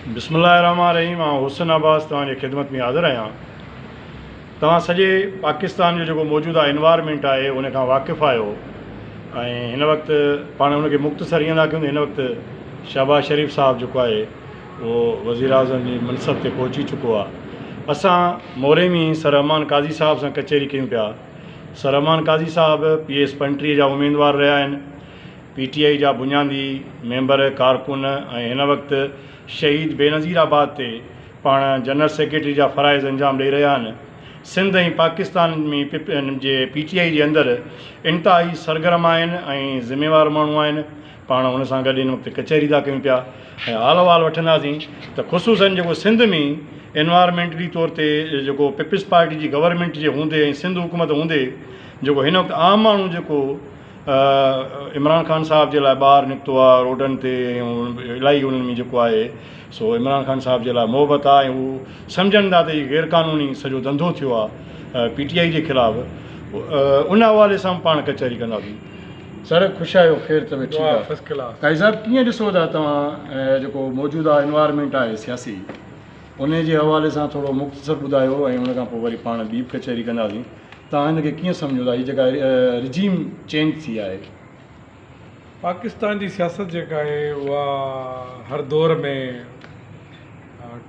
बिस्मिल्लाहिर्रहमानिर्रहीम। हुसन अब्बास तव्हांजे ख़िदमत में हाज़िर आहियां। तव्हां सॼे पाकिस्तान जो जेको मौजूदा एनवायरमेंट आहे उन खां वाक़िफ़ु आहियो ऐं हिन वक़्तु पाण उनखे मुख़्तसर ईअं था कयूं। हिन वक़्तु शहबाज़ शरीफ़ साहिबु जेको आहे उहो वज़ीर आज़म जी मनसब ते पहुची चुको आहे। असां मोरेमी सर रहमान काज़ी साहिब सां कचहरी कयूं पिया। सर रहमान काज़ी साहिबु PS पंटीह जा उमेदवार रहिया आहिनि, PTI जा बुनियादी मेंबर कारकुन, ऐं हिन वक़्तु शहीद बेनज़ीराबाद ते पाण जनरल सेक्रेटरी जा फ़राइज़ अंजाम ॾेई रहिया आहिनि। सिंध ऐं पाकिस्तान में जे PTI जे अंदरि इंतिहाई सरगर्म आहिनि ऐं ज़िम्मेवार माण्हू आहिनि। पाण हुन सां गॾु हिन वक़्तु कचहरी था कयूं पिया ऐं हाल अहिवाल वठंदासीं त ख़ुशूसन जेको सिंध में एनवायरमेंटली तौर ते जेको पीपल्स पार्टी जी गवर्नमेंट जे हूंदे ऐं सिंध हुकूमत हूंदे जेको हिन वक़्तु आम माण्हू जेको इमरान ख़ान साहिब जे लाइ ॿाहिरि निकितो आहे रोडनि ते, इलाही उन्हनि में जेको आहे सो इमरान ख़ान साहिब जे लाइ मोहबत आहे ऐं उहे सम्झनि था त इहो गैरक़ानूनी सॼो धंधो थियो आहे PTI जे ख़िलाफ़ु। उन हवाले सां पाण कचहरी कंदासीं। सर ख़ुशि आहियो? ख़ैर तबियत ठीकु आहे? First class. काई साहिबु कीअं ॾिसो था तव्हां जेको मौजूदा एनवायरमेंट आहे सियासी, उन जे हवाले सां थोरो मुख़्तसर ॿुधायो ऐं उन खां पोइ वरी पाण ॿी कचहरी कंदासीं। तव्हां हिनखे कीअं सम्झो था? हीअ जेका रिजीम चेंज थी आहे पाकिस्तान जी सियासत जेका आहे उहा हर दौर में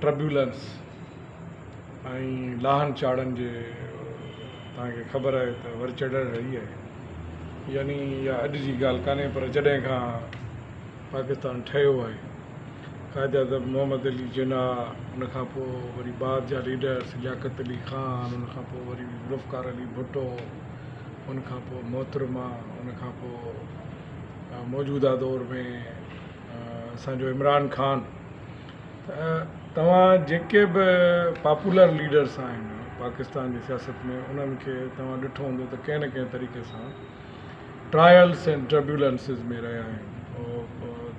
ट्रब्यूलेंस ऐं लाहन चाड़नि जे तव्हांखे ख़बर आहे त वर चढ़ रही आहे। यानी इहा अॼु जी ॻाल्हि कान्हे, पर जॾहिं खां पाकिस्तान ठहियो आहे, क़ाइद आज़म मोहम्मद अली जिन्ना, उनखां पोइ वरी बाद जा लीडर्स लियाकत अली ख़ान, उनखां पोइ वरी ज़ुल्फ़िकार अली भुट्टो, उनखां पोइ मोहतरमा, उनखां पोइ मौजूदा दौर में असांजो इमरान ख़ान। तव्हां जेके बि पॉपुलर लीडर्स आहिनि पाकिस्तान जी सियासत में, उन्हनि खे तव्हां ॾिठो हूंदो त कंहिं न कंहिं तरीक़े सां ट्रायल्स एंड ट्रब्यूलेंसिस में रहिया आहिनि।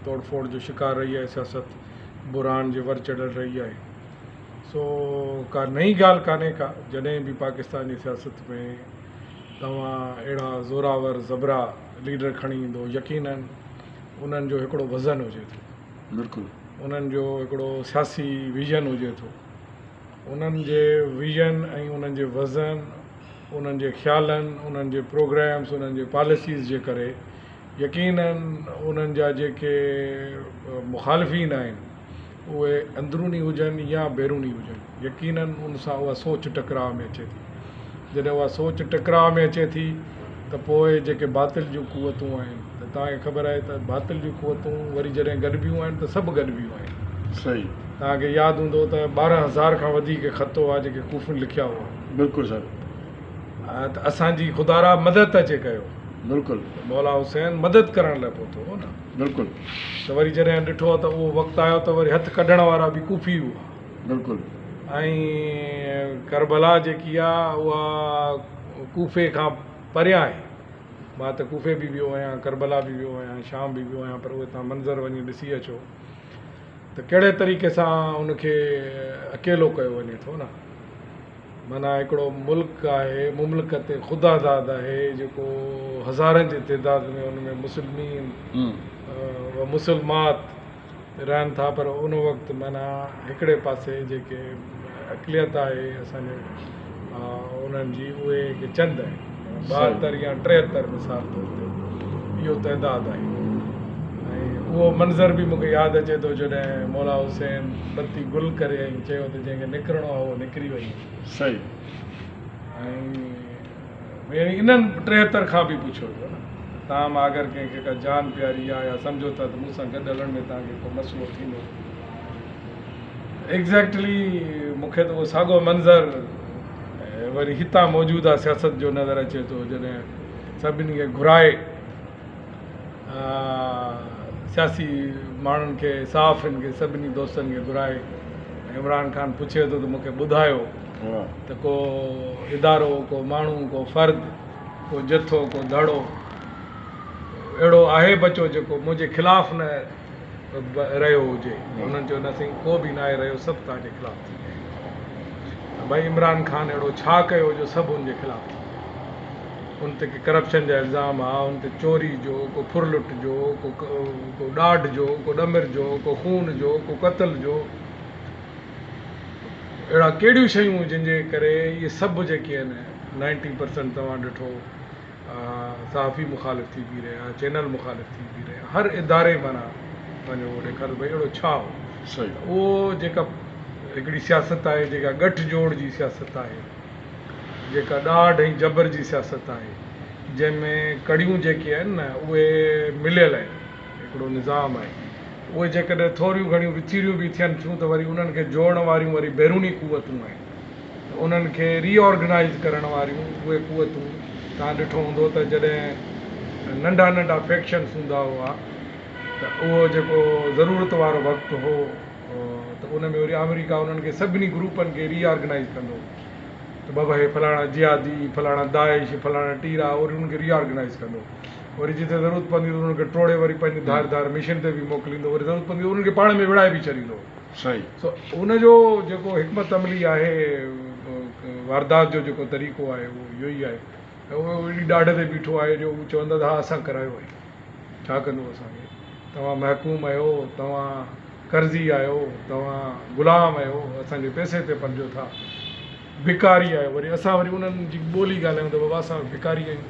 तोड़फोड़ जो शिकार रही आहे सियासत, बुरान जे वर चढ़ रही आहे। सो का नई ॻाल्हि कान्हे का। जॾहिं बि पाकिस्तान जी सियासत में तव्हां अहिड़ा ज़ोरावर ज़बरा लीडर खणी ईंदो, यकीनन उन्हनि जो हिकिड़ो वज़न हुजे थो, बिल्कुलु उन्हनि जो हिकिड़ो सियासी विजन हुजे थो। उन्हनि जे विजन ऐं उन्हनि जे वज़न, उन्हनि जे ख़्यालनि, उन्हनि जे प्रोग्राम्स, उन्हनि जे पॉलिसीज़ जे करे यकीनन उन्हनि जा जेके मुखालिफ़ीन आहिनि उहे अंदरूनी हुजनि या बैरूनी हुजनि, यकीनन उन सां उहा सोच टकराव में अचे थी। जॾहिं उहा सोच टकराव में अचे थी त पोइ जेके बातिल जूं क़ुवतूं आहिनि, त तव्हांखे ख़बर आहे त बातिल जूं क़ुवतूं वरी जॾहिं गॾिबियूं आहिनि त सभु गॾिबियूं आहिनि। सही। तव्हांखे यादि हूंदो त 12,000 खां वधीक ख़त हुआ जेके कूफिन लिखिया हुआ। बिल्कुलु सर। त असांजी ख़ुदारा मदद अचे कयो। बिल्कुलु। मौला हुसैन मदद करण लाइ पहुतो हो न। बिल्कुलु। त वरी जॾहिं ॾिठो त उहो वक़्तु आयो त वरी हथु कढण वारा बि कूफी हुआ। बिल्कुलु। ऐं करबला जेकी आहे उहा कूफे खां परियां आहे। मां त कूफे बि वियो आहियां, करबला बि वियो आहियां, शाम बि वियो आहियां, पर उहे तव्हां मंज़र वञी ॾिसी अचो त कहिड़े तरीक़े सां उनखे अकेलो कयो वञे थो न। माना हिकिड़ो मुल्क आहे, मुमलिकत ख़ुदाज़ाद आहे, जेको हज़ारनि जी तइदाद में उन में मुस्लिमीन व मुसलमात रहनि था, पर उन वक़्तु माना हिकिड़े पासे जेके अक़लियत आहे असांजे उन्हनि जी, उहे चंद आहिनि, 72 या 73 मिसाल तौर ते इहो तइदाद आहे। ऐं उहो मंज़र बि मूंखे यादि अचे थो जॾहिं मौला हुसैन बत्ती गुल करे ऐं चयो त जंहिंखे निकिरणो आहे उहो निकिरी वई। सही। ऐं इन्हनि 73 खां बि पुछो पियो न, तव्हां मां अगरि कंहिंखे का जान प्यारी आहे या सम्झो था त मूंसां गॾु हलण में तव्हांखे को मसइलो थींदो। एग्ज़ैक्टली मूंखे त उहो साॻियो मंज़र वरी हितां मौजूदा सियासत जो नज़र अचे थो, जॾहिं सभिनी खे घुराए सियासी माण्हुनि खे, सहाफ़ियुनि खे, सभिनी दोस्तनि खे घुराए इमरान ख़ान पुछे थो त मूंखे ॿुधायो त को इदारो, को माण्हू, को फ़र्द, को जथो, को धड़ो अहिड़ो आहे बचो जेको मुंहिंजे ख़िलाफ़ु न रहियो हुजे। उन्हनि चयो न साईं, को बि न आहे रहियो, सभु तव्हांजे ख़िलाफ़ु थी विया। भाई इमरान ख़ान अहिड़ो छा कयो जो सभु उनजे ख़िलाफ़ु थी विया? उन ते करप्शन जा इल्ज़ाम आहे, उन ते चोरी जो, को फुरलुट जो, को ॾाढ जो, को ॾमिर जो, को खून जो, को क़त्ल जो, अहिड़ा कहिड़ियूं शयूं जंहिंजे करे इहे सभु जेके आहिनि 90% तव्हां ॾिठो सहाफ़ी मुखालिफ़ थी बि रहिया, चैनल मुखालिफ़ थी बि रहिया, हर इदारे माना पंहिंजो ॾेखारो भई अहिड़ो छा हो। सही उहो जेका हिकिड़ी सियासत आहे, जेका गठजोड़ जी सियासत आहे, जेका ॾाढ ऐं जबर जी सियासत आहे, जंहिंमें कड़ियूं जेके आहिनि न उहे मिलियल आहिनि, हिकिड़ो निज़ाम आहे। उहे जेकॾहिं थोरियूं घणियूं विचीरियूं बि थियनि थियूं त वरी उन्हनि खे जोड़ण वारियूं वरी बैरूनी कुवतूं आहिनि, त उन्हनि खे रीऑर्गनाइज़ करण वारियूं उहे कुवतूं तव्हां ॾिठो हूंदो त जॾहिं नंढा नंढा फैक्शन्स हूंदा हुआ त उहो जेको ज़रूरत वारो वक़्तु हो त उन में वरी अमेरिका उन्हनि खे सभिनी ग्रुपनि खे रीऑर्गनाइज़ कंदो त बाबा हे फलाणा जिहादी, फलाणा दाइश, फलाणा टीरा, वरी उन्हनि खे रीऑर्गनाइज़ कंदो। वरी जिते ज़रूरत पवंदी त उन्हनि खे टोड़े वरी पंहिंजी धार मिशन ते बि मोकिलींदो, वरी ज़रूरत पवंदी उन्हनि खे पाण में विड़ाए बि छॾींदो। सही सो उनजो जेको हिकमत अमली आहे, वारदात जो जेको तरीक़ो आहे उहो इहो ई आहे। ऐं उहो एॾी ॾाढे ते बीठो आहे जो उहो चवंदा हा असां करायो आहे, छा कंदो असांखे, तव्हां महकूम आहियो, तव्हां कर्ज़ी आहियो, तव्हां ग़ुलाम आहियो, असांजे पैसे ते पंहिंजो था, भिकारी आहियो। वरी असां वरी उन्हनि जी ॿोली ॻाल्हायूं त बाबा असां भिकारी आहियूं,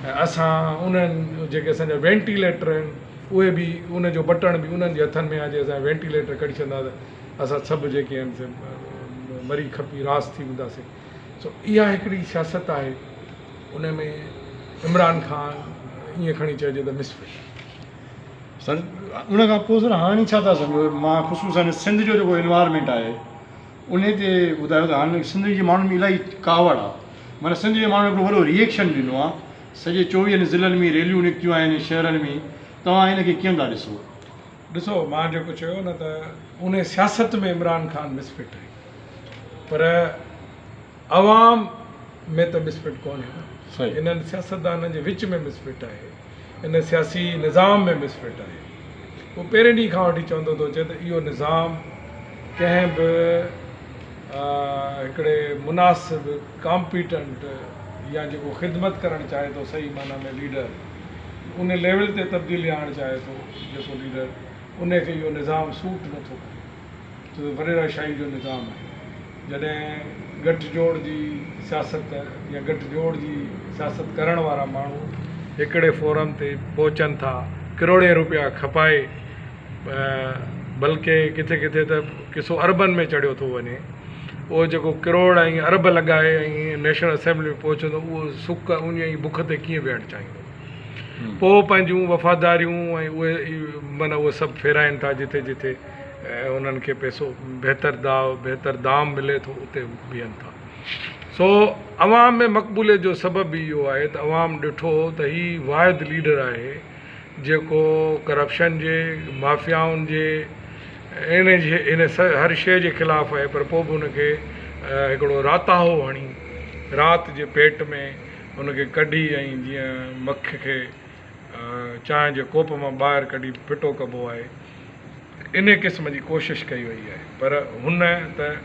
ऐं असां उन्हनि जेके असांजा वेंटिलेटर आहिनि उहे बि उनजो बटण बि उन्हनि जे हथनि में आहे, जे असां वेंटिलेटर कढी छॾंदा त असां सभु जेके आहिनि से मरी खपी रास थी वेंदासीं। सो इहा हिकिड़ी सियासत आहे, उन में इमरान ख़ान ईअं खणी चइजे त मिसफिट। सर उन खां पोइ सर हाणे छा था सम्झो, मां ख़ुशूसन सिंध जो जेको इन्वायरमेंट आहे उन ते ॿुधायो त हाणे सिंध जे माण्हुनि में इलाही कावड़ आहे, माना सिंध जे माण्हुनि हिकिड़ो वॾो रिएक्शन ॾिनो आहे, सॼे 24 ज़िलनि में रैलियूं निकितियूं आहिनि शहरनि में, तव्हां हिनखे कीअं था ॾिसो? ॾिसो मां जेको चयो न त उन सियासत में इमरान ख़ान मिसफिट आहे, पर अवाम में त मिसफिट कोन्हे न। सही इन्हनि सियासतदाननि जे विच में मिसफिट आहे, इन सियासी निज़ाम में मिसफिट आहे। उहो पहिरें ॾींहं खां वठी चवंदो थो अचे त इहो निज़ाम कंहिं बि हिकिड़े मुनासिब कॉम्पिटेंट या जेको ख़िदमत करणु चाहे थो सही माना में लीडर, उन लेवल ते तब्दीली आणणु चाहे थो जेको लीडर, उनखे इहो निज़ाम सूट नथो करे, छो त वॾेराशाही जो निज़ाम आहे। जॾहिं गठजोड़ जी सियासत या गठजोड़ जी सियासत करण वारा माण्हू हिकिड़े फोरम ते पहुचनि था, करोड़े रुपया खपाए, बल्कि किथे किथे त किसो अरबनि में चढ़ियो थो वञे, उहो जेको करोड़ ऐं अरब लॻाए ऐं नेशनल असेंबली में पहुचंदो, उहो सुख उन ई बुख ते कीअं विहणु चाहींदो। पोइ पंहिंजूं वफ़ादारियूं ऐं उहे माना उहे सभु फेराइनि था जिथे जिथे उन्हनि खे पैसो बहितर दाम मिले थो उते बीहनि था। सो अवाम में मक़बूलियत जो सबबु बि इहो आहे त अवाम ॾिठो त हीउ वाहिद लीडर आहे जेको करप्शन जे, माफ़ियाउनि जे, इन हर शइ जे ख़िलाफ़ु आहे, पर पोइ बि हुनखे हिकिड़ो राताहो हणी राति जे पेट में हुनखे कढी ऐं जीअं मख खे चांहि जे कोप मां ॿाहिरि कढी फिटो कबो आहे, इन क़िस्म जी कोशिशि कई वई आहे। पर हुन त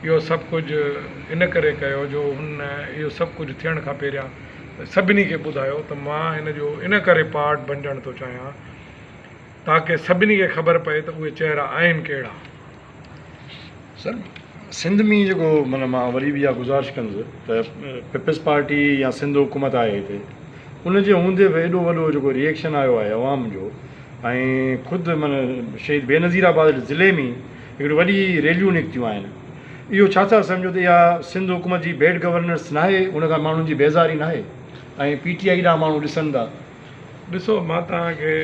इहो सभु कुझु इन करे कयो जो हुन इहो सभु कुझु थियण खां पहिरियां सभिनी खे ॿुधायो त मां हिन जो इन करे पार्ट बणिजणु थो चाहियां ताकी सभिनी खे ख़बर पए त उहे चहिरा आहिनि कहिड़ा। सर सिंध में जेको माना मां वरी बि इहा गुज़ारिश कंदुसि त पीपल्स पार्टी या सिंध हुकूमत आहे हिते, उनजे हूंदे बि एॾो वॾो जेको रिएक्शन आयो आहे अवाम जो, ऐं ख़ुदि माना शहीद बेनज़ीराबाद ज़िले में हिकिड़ी वॾी रैलियूं निकितियूं आहिनि, इहो छा था सम्झो त इहा सिंध हुकूमत जी बैड गवर्नेंस नाहे, उन खां माण्हुनि जी बेज़ारी नाहे, ऐं PTI ॾांहुं माण्हू ॾिसनि था? ॾिसो मां तव्हांखे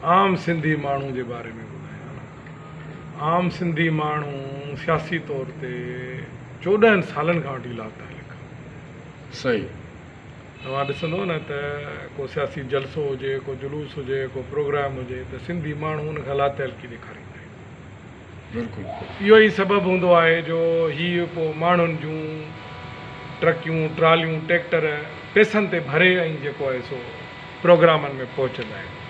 आम सिंधी माण्हू जे बारे में ॿुधायां। आम सिंधी माण्हू सियासी तौर ते 14 सालनि खां वठी लाताइल आहे। सही तव्हां ॾिसंदो न त को सियासी जलसो हुजे, को जुलूस हुजे, को प्रोग्राम हुजे त सिंधी माण्हू हुन खां लाताइलकी ॾेखारींदा आहिनि। बिल्कुलु इहो ई सबबु हूंदो आहे जो हीअ पोइ माण्हुनि जूं ट्रकियूं, ट्रालियूं, ट्रैक्टर पैसनि ते भरे ऐं जेको आहे सो प्रोग्रामनि में पहुचंदा आहिनि।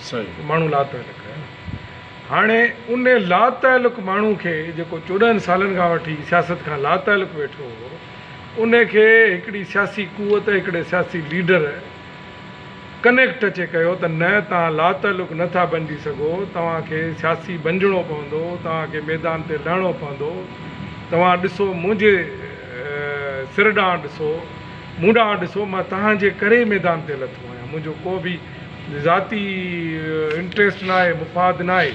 सही माण्हू लाताइलक आहे। हाणे उन लाताइलक माण्हू खे जेको 14 सालनि खां वठी सियासत खां लाताइलक वेठो हो, उनखे हिकिड़ी सियासी कुवत, हिकिड़े सियासी लीडर कनेक्ट अचे कयो त न तव्हां लाताइलक नथा बणिजी सघो, तव्हांखे सियासी बणिजणो पवंदो, तव्हांखे मैदान ते लहिणो पवंदो, तव्हां ॾिसो मुंहिंजे सिर ॾांहुं ॾिसो मूं ॾांहुं ॾिसो मां तव्हांजे करे मैदान ते लथो आहियां मुंहिंजो को बि ज़ाती इंट्रस्ट न आहे मुफ़ाद न आहे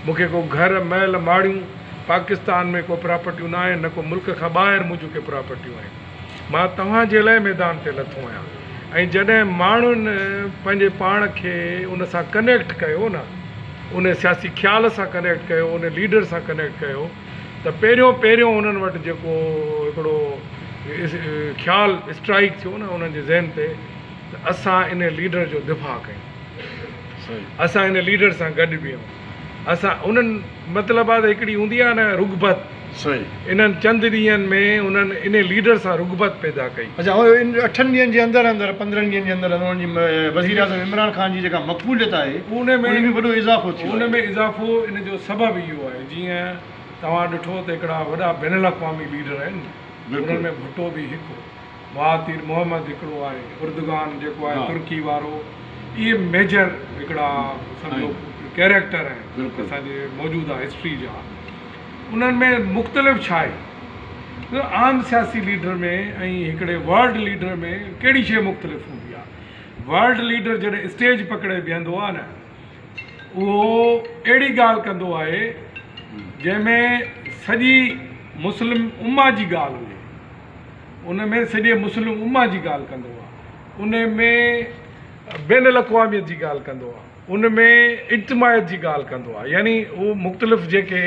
मूंखे को घर महल माड़ियूं पाकिस्तान में को प्रॉपर्टियूं न आहिनि न को मुल्क खां ॿाहिरि मुंहिंजूं के प्रॉपर्टियूं आहिनि मां तव्हांजे लाइ मैदान ते लथो आहियां ऐं जॾहिं माण्हुनि पंहिंजे पाण खे उन सां कनेक्ट कयो न उन सियासी ख़्याल सां कनेक्ट कयो उन लीडर सां कनेक्ट कयो त पहिरियों उन्हनि वटि जेको हिकिड़ो ख़्यालु स्ट्राइक थियो न उन्हनि जे ज़हन ते त असां इन लीडर जो दिफ़ा कयूं असां इन लीडर सां गॾु बीहूं असां उन्हनि मतिलबु आहे त हिकिड़ी हूंदी आहे न रुगबत सही इन्हनि चंद ॾींहंनि में उन्हनि इन लीडर सां रुगबत पैदा कई अच्छा ऐं इन 8 ॾींहंनि जे अंदरि 15 ॾींहंनि जे अंदरि उन्हनि जी वज़ीर आज़म इमरान ख़ान जी जेका मक़बूलियत आहे उन में वॾो इज़ाफ़ो थियो उन में इज़ाफ़ो इन जो सबबु इहो आहे जीअं तव्हां ॾिठो त हिकिड़ा वॾा बैन अल-अक़वामी लीडर आहिनि उन्हनि में भुट्टो बि हिकु महातीर मोहम्मद हिकिड़ो आहे उर्दुगान जेको आहे तुर्की वारो इहे मेजर हिकिड़ा सम्झो कैरेक्टर आहिनि असांजे मौजूदा हिस्ट्री जा उन्हनि में मुख़्तलिफ़ छा आहे आम सियासी लीडर में ऐं हिकिड़े वर्ल्ड लीडर में कहिड़ी शइ मुख़्तलिफ़ हूंदी आहे वर्ल्ड लीडर जॾहिं स्टेज पकड़े बीहंदो आहे न उहो अहिड़ी ॻाल्हि कंदो आहे जंहिंमें सॼी मुस्लिम उम्मा जी ॻाल्हि हुजे उन में सॼे मुस्लिम उम्मा जी ॻाल्हि कंदो आहे उन में बैन अल-अक़वामियत जी ॻाल्हि कंदो आहे उन में इज्तिमायत जी ॻाल्हि कंदो आहे यानी उहो मुख़्तलिफ़ जेके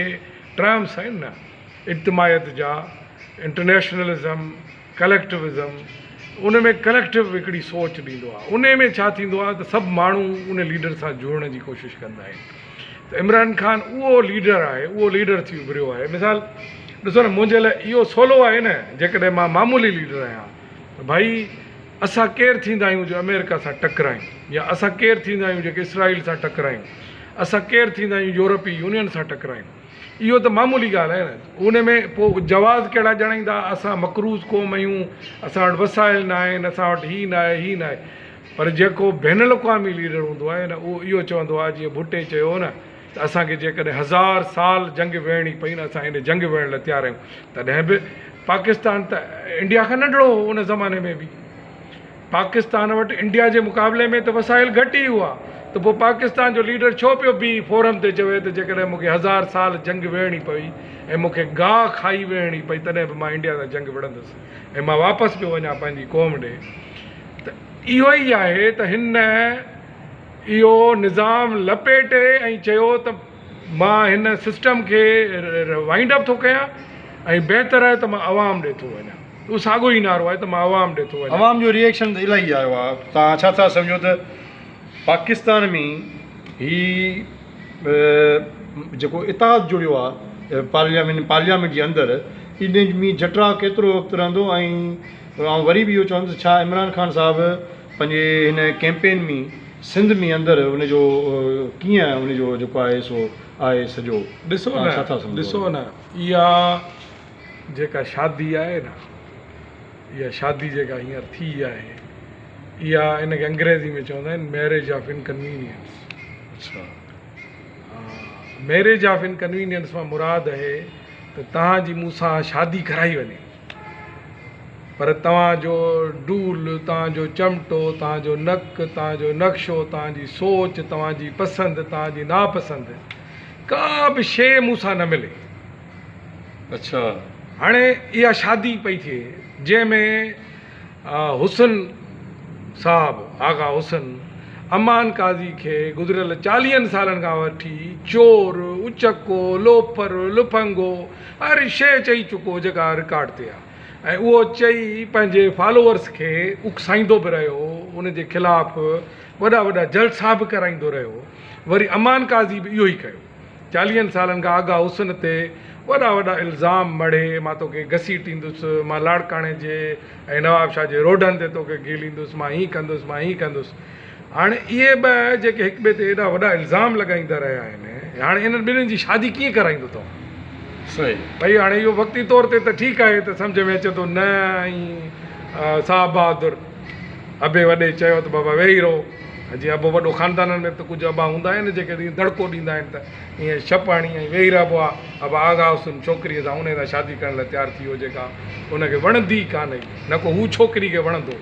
टर्म्स आहिनि न इज्तिमायत जा इंटरनेशनलिज़म कलेक्टिविज़म उन में कलेक्टिव हिकिड़ी सोच ॾींदो आहे उन में छा थींदो आहे त सभु माण्हू उन लीडर सां जुड़ण जी कोशिशि कंदा आहिनि त इमरान ख़ान उहो लीडर आहे उहो लीडर थी उभरियो आहे मिसाल ॾिसो न मुंहिंजे लाइ इहो सवलो आहे न जेकॾहिं मां मामूली लीडर आहियां त भई असां केरु थींदा आहियूं जो अमेरिका सां टकरायूं या असां केरु थींदा आहियूं जेके इसराइल सां टकरायूं असां केरु थींदा आहियूं यूरोपी यूनियन सां टकरायूं इहो त मामूली ॻाल्हि आहे न उन में पोइ जवाज़ कहिड़ा ॼाणाईंदा असां मक़रूज़ क़ौम आहियूं असां वटि वसाइल न आहिनि असां वटि हीअ न आहे हीअ न आहे पर जेको बैन अल-अक़वामी लीडर हूंदो आहे न उहो इहो चवंदो आहे जीअं भुट्टे चयो न त असांखे जेकॾहिं 1000 साल जंग विहणी पई न असां इन जंग विहण लाइ तयारु आहियूं तॾहिं बि पाकिस्तान त इंडिया खां नंढिड़ो हो उन ज़माने में बि पाकिस्तान वटि इंडिया जे मुक़ाबले में त वसाइल घटि ई हुआ त पोइ पाकिस्तान जो लीडर छो पियो बि फोरम ते चवे त जेकॾहिं मूंखे 1000 साल जंग विहणी पई ऐं मूंखे गाह खाई विहणी पई तॾहिं बि मां इंडिया सां जंग विढ़ंदुसि ऐं मां वापसि पियो वञा पंहिंजी क़ौम ॾे त इहो ई आहे त हिन इहो निज़ाम लपेटे ऐं चयो त मां हिन सिस्टम खे वाइंड अप थो कयां ऐं बहितर आहे त मां आवाम ॾे थो वञा उहो साॻियो ई नारो आहे त मां आवाम ॾे थो वञा आवाम जो रिएक्शन त इलाही आयो आहे तव्हां छा था सम्झो त पाकिस्तान में ही जेको इताद जुड़ियो आहे पार्लियामेंट जे अंदरि इन में जटरा केतिरो वक़्तु रहंदो ऐं वरी बि इहो चवंदुसि छा इमरान ख़ान साहिबु पंहिंजे हिन कैंपेन में सिंध में अंदरि उनजो कीअं उनजो जेको आहे सो आहे सॼो ॾिसो न ॾिसो न इहा जेका शादी आहे न इहा शादी जेका हींअर थी आहे इहा इनखे अंग्रेज़ी में चवंदा आहिनि मैरिज ऑफ इनकन्वीनियंस अच्छा मैरिज ऑफ इनकन्वीनियंस मां मुराद आहे त तव्हांजी मूंसां शादी कराई वञे पर तव्हांजो डूल तव्हांजो चमटो तव्हांजो नक तव्हांजो नक्शो तव्हांजी सोच तव्हांजी पसंदि तव्हांजी नापसंदि का बि शइ मूंसां न मिले अच्छा हाणे इहा शादी पई थिए जंहिंमें हुसन साहबु आगा हुसन अमान काज़ी खे गुज़िरियल 40 सालनि खां वठी चोर उचको लोफर लुफंगो हर शइ चई चुको जेका रिकॉर्ड ते आहे ऐं उहो चई पंहिंजे फॉलोअर्स खे उकसाईंदो बि रहियो उन जे ख़िलाफ़ु वॾा वॾा जलसा बि कराईंदो रहियो वरी अमान काज़ी बि इहो ई कयो 40 सालनि खां आगा हुसन ते वॾा वॾा इल्ज़ाम मढ़े मां तोखे घसीटींदुसि मां लाड़काणे जे ऐं नवाब शाह जे रोडनि ते तोखे ॻीलींदुसि मां हीअं कंदुसि मां हीअं कंदुसि हाणे इहे ॿ जेके हिक ॿिए ते एॾा वॾा इल्ज़ाम लॻाईंदा रहिया आहिनि हाणे इन्हनि ॿिन्हिनि जी शादी कीअं कराईंदो तव्हां सही भई हाणे इहो वक़्ती तौर ते त ठीकु आहे त सम्झ में अचे थो न ऐं साहब बहादुर अबे वॾे चयो त बाबा वेही रहो जीअं अबो वॾो ख़ानदाननि में त कुझु अबा हूंदा आहिनि जेके ईअं दड़को ॾींदा आहिनि त ईअं छपाणी ऐं वेही रहिबो आहे अबा आगा हुसुन छोकिरीअ सां उन सां शादी करण लाइ तयारु थी वियो जेका उनखे वणंदी कान हुई न को हू छोकिरी खे वणंदो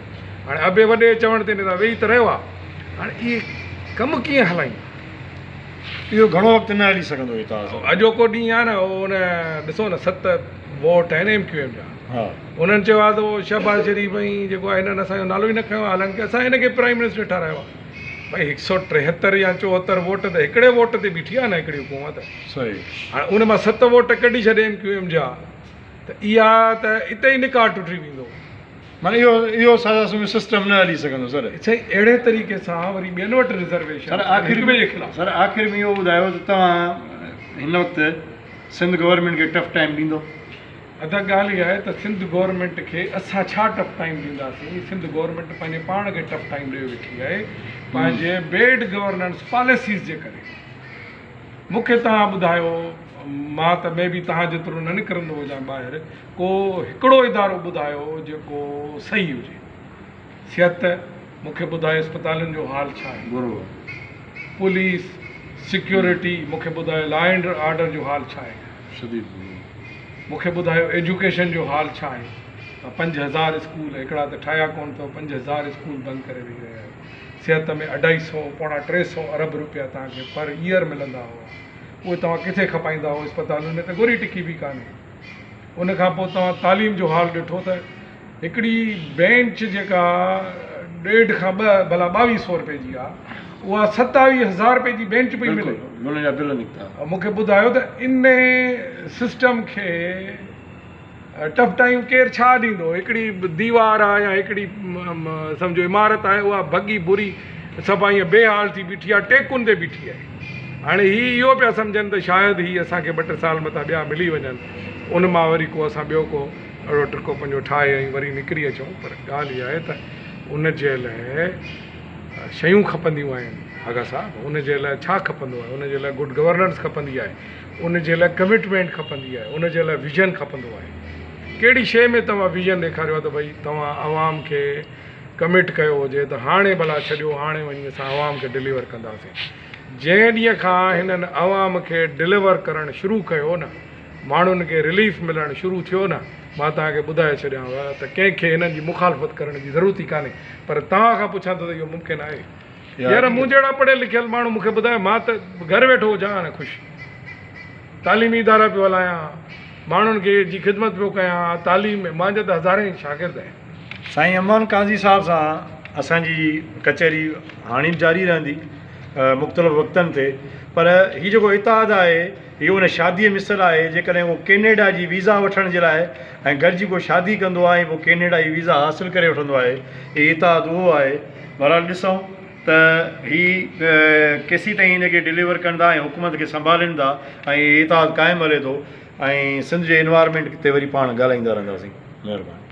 हाणे अबे वॾे चवण ते न वेही त रहियो आहे हाणे इहे कमु कीअं हलायूं इहो घणो वक़्तु न हली सघंदो हितां अॼोको ॾींहुं आहे न उन ॾिसो न 7 वोट आहिनि MQM जा हा उन्हनि चयो आहे त उहो शहबाज़ शरीफ़ ऐं जेको आहे हिननि असांजो नालो ई न खयो आहे हालांकि असां हिनखे प्राइम मिनिस्टर ठारायो आहे भाई 173 या 74 वोट त हिकिड़े वोट ते बीठी आहे न हिकिड़ी हुकूमत सही हाणे उन मां 7 वोट कढी छॾे MQM जा त इहा त इते ई निकाह टुटी वेंदो माना इहो सादा सिस्टम न हली सघंदो सर साईं अहिड़े तरीक़े सां वरी ॿियनि वटि रिज़र्वेशन सर आख़िर में सर आख़िर में इहो ॿुधायो त तव्हां हिन वक़्तु सिंध गवर्नमेंट खे टफ टाइम ॾींदो अदा ॻाल्हि इहा आहे त सिंध गवर्नमेंट खे असां छा टफ टाइम ॾींदासीं सिंध गवर्नमेंट पंहिंजे पाण खे टफ टाइम ॾेई वेठी आहे पंहिंजे बेड गवर्नेंस पॉलिसीज़ जे करे मूंखे तव्हां ॿुधायो मां त में बि तव्हां जेतिरो न निकिरंदो हुजां ॿाहिरि को हिकिड़ो इदारो ॿुधायो जेको सही हुजे सिहत मूंखे ॿुधायो अस्पतालनि जो हाल छा आहे बराबरि पुलिस सिक्योरिटी मूंखे ॿुधायो लॉ एंड ऑर्डर जो हाल छा आहे शदीद मूंखे ॿुधायो एजुकेशन जो हाल छा आहे 5000 स्कूल हिकिड़ा त ठाहिया कोन अथव 5000 स्कूल बंदि करे वेही रहिया आहियो सिहत में 250 पौणा 300 अरब रुपया तव्हांखे पर ईयर मिलंदा हुआ उहे तव्हां किथे खपाईंदा हुओ अस्पतालुनि में त गोरी टिकी बि कान्हे उनखां पोइ तव्हां तालीम जो हाल ॾिठो त हिकिड़ी बेंच जेका 1.5 खां 2 भला 2200 रुपए जी आहे उहा 27,000 रुपए जी बेंच पई मिले हुन जा बिल निकिता मूंखे ॿुधायो त इन सिस्टम खे टफ टाइम केरु छा ॾींदो हिकिड़ी दीवार आहे या हिकिड़ी सम्झो इमारत आहे उहा भॻी बुरी सभु ईअं बेहाल थी बीठी आहे टेकुनि ते बीठी आहे हाणे इहो पिया सम्झनि त शायदि ही असांखे 2-3 साल मथां ॿिया मिली वञनि उन मां वरी को असां ॿियो को अहिड़ो टुको पंहिंजो ठाहे ऐं वरी निकिरी अचूं पर ॻाल्हि इहा आहे त उन जे लाइ शयूं खपंदियूं आहिनि आगा साहब उन जे लाइ छा खपंदो आहे उन जे लाइ गुड गवर्नेंस खपंदी आहे उन जे लाइ कमिटमेंट खपंदी आहे उन जे लाइ विजन खपंदो आहे कहिड़ी शइ में तव्हां विजन ॾेखारियो आहे त भई तव्हां आवाम खे कमिट कयो हुजे त हाणे भला छॾियो हाणे वञी असां आवाम खे डिलीवर कंदासीं जंहिं ॾींहं खां हिननि आवाम खे डिलीवर करणु शुरू कयो न माण्हुनि खे रिलीफ मिलणु शुरू थियो न मां तव्हांखे ॿुधाए छॾियांव त कंहिंखे हिननि जी मुखालफ़त करण जी ज़रूरत ई कान्हे पर तव्हां खां पुछां थो त इहो मुमकिन आहे यार मूं जहिड़ा पढ़ियल लिखियल माण्हू मूंखे ॿुधायो मां त घर वेठो हुजां हाणे ख़ुशि तालीमी इदारा पियो हलायां माण्हुनि खे जी ख़िदमत पियो कयां तालीम में मुंहिंजा त हज़ारे शागिर्द आहिनि साईं अमान काज़ी साहिब सां असांजी कचहरी हाणे जारी रहंदी मुख़्तलिफ़ वक़्तनि ते पर हीउ जेको इताद आहे इहो उन शादीअ मिसल आहे जेकॾहिं उहो कैनेडा जी वीज़ा वठण जे लाइ ऐं गॾिजी को शादी कंदो आहे पोइ कैनेडा जी वीज़ा हासिलु करे वठंदो आहे हीउ इताद उहो आहे बहरहाल ॾिसूं त हीउ केसीं ताईं हिनखे डिलीवर कंदा ऐं हुकूमत खे संभालींदा ऐं इताद क़ाइमु हले थो ऐं सिंध जे एनवायरमेंट ते वरी पाण ॻाल्हाईंदा रहंदासीं महिरबानी